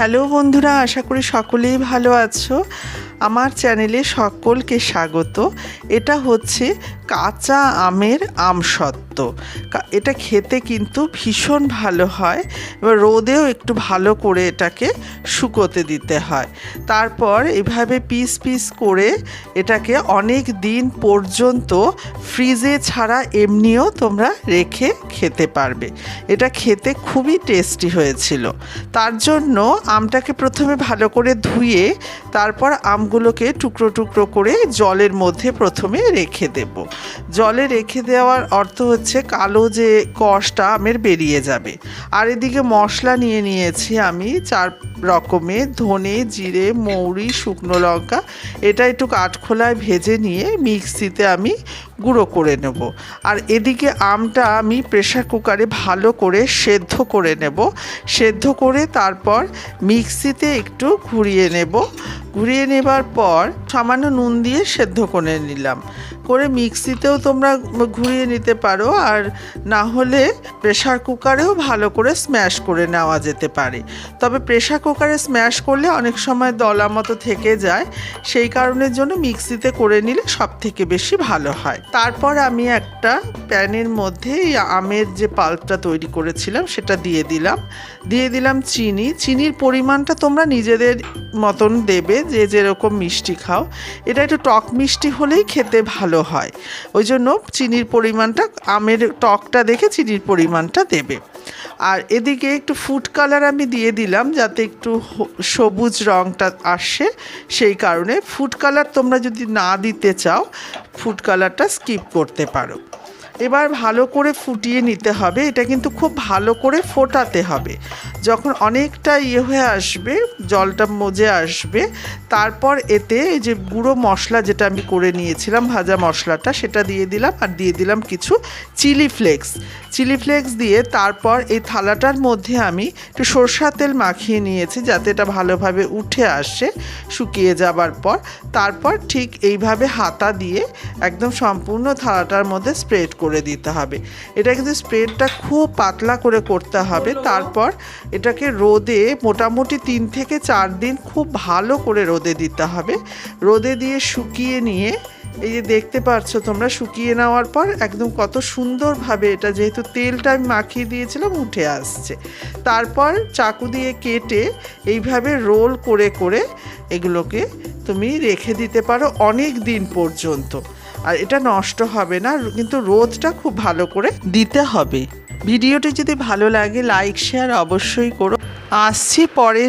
Hello বন্ধুরা, আশা করি সকলেই ভালো আছো। আমার চ্যানেলে সকলকে স্বাগত। এটা হচ্ছে কাঁচা আমের আমসত্ত্ব। এটা খেতে কিন্তু ভীষণ ভালো হয়। এবার রোদেও একটু ভালো করে এটাকে শুকোতে দিতে হয়। তারপর এভাবে পিস পিস করে এটাকে অনেক দিন পর্যন্ত ফ্রিজে ছাড়া এমনিও তোমরা রেখে খেতে পারবে। এটা খেতে খুবই টেস্টি হয়েছিল। তার জন্য আমটাকে প্রথমে ভালো করে ধুয়ে তারপর আমগুলোকে টুকরো টুকরো করে জলের মধ্যে প্রথমে রেখে দেব। জলে রেখে দেওয়ার অর্থ হচ্ছে কালো যে কষটা আমের বেরিয়ে যাবে। আর এদিকে মশলা নিয়ে নিয়েছি আমি 4 রকমের, ধনে, জিরে, মৌরি, শুকনো লঙ্কা। এটা একটু কাঠখোলায় ভেজে নিয়ে মিক্সিতে আমি গুঁড়ো করে নেব। আর এদিকে আমটা আমি প্রেসার কুকারে ভালো করে সেদ্ধ করে নেব। সেদ্ধ করে তারপর মিক্সিতে একটু ঘুরিয়ে নেব। ঘুরিয়ে নেবার পর সামান্য নুন দিয়ে সেদ্ধ করে নিলাম। করে মিক্সিতেও তোমরা ঘুরিয়ে নিতে পারো, আর না হলে প্রেসার কুকারেও ভালো করে স্ম্যাশ করে নেওয়া যেতে পারে। তবে প্রেসার কুকারে স্ম্যাশ করলে অনেক সময় দলা মতো থেকে যায়, সেই কারণের জন্য মিক্সিতে করে নিলে সব থেকে বেশি ভালো হয়। তারপর আমি একটা প্যানের মধ্যে এই আমের যে পাল্পটা তৈরি করেছিলাম সেটা দিয়ে দিলাম চিনি। চিনির পরিমাণটা তোমরা নিজেদের মতন দেবে, যে যেরকম মিষ্টি খাও। এটা একটু টক মিষ্টি হলেই খেতে ভালো হয়, ওই জন্য চিনির পরিমাণটা, আমের টকটা দেখে চিনির পরিমাণটা দেবে। আর এদিকে একটু ফুড কালার আমি দিয়ে দিলাম যাতে একটু সবুজ রঙটা আসে, সেই কারণে। ফুড কালার তোমরা যদি না দিতে চাও ফুড কালারটা স্কিপ করতে পারো। এবার ভালো করে ফুটিয়ে নিতে হবে। এটা কিন্তু খুব ভালো করে ফোটাতে হবে। যখন অনেকটা হয়ে আসবে, জলটা মজে আসবে, তারপর এতে এই যে গুঁড়ো মশলা যেটা আমি করে নিয়েছিলাম, ভাজা মশলাটা, সেটা দিয়ে দিলাম। আর দিয়ে দিলাম কিছু চিলি ফ্লেক্স দিয়ে তারপর এই থালাটার মধ্যে আমি একটু সরষের তেল মাখিয়ে নিয়েছি যাতে এটা ভালোভাবে উঠে আসে শুকিয়ে যাবার পর। তারপর ঠিক এইভাবে হাতা দিয়ে একদম সম্পূর্ণ থালাটার মধ্যে স্প্রেড করে দিতে হবে। এটা কিন্তু স্প্রেডটা খুব পাতলা করে করতে হবে। তারপর এটাকে রোদে মোটামুটি 3 থেকে 4 দিন খুব ভালো করে রোদে দিতে হবে। রোদে দিয়ে শুকিয়ে নিয়ে, এই যে দেখতে পাচ্ছ তোমরা, শুকিয়ে নেওয়ার পর একদম কত সুন্দরভাবে এটা, যেহেতু তেলটা আমি মাখিয়ে দিয়েছিলাম, উঠে আসছে। তারপর চাকু দিয়ে কেটে এইভাবে রোল করে করে এগুলোকে তুমি রেখে দিতে পারো অনেক দিন পর্যন্ত। আর এটা নষ্ট হবে না, কিন্তু রোদটা খুব ভালো করে দিতে হবে। ভিডিওটি যদি ভালো লাগে লাইক শেয়ার অবশ্যই করো। আসছি পরে।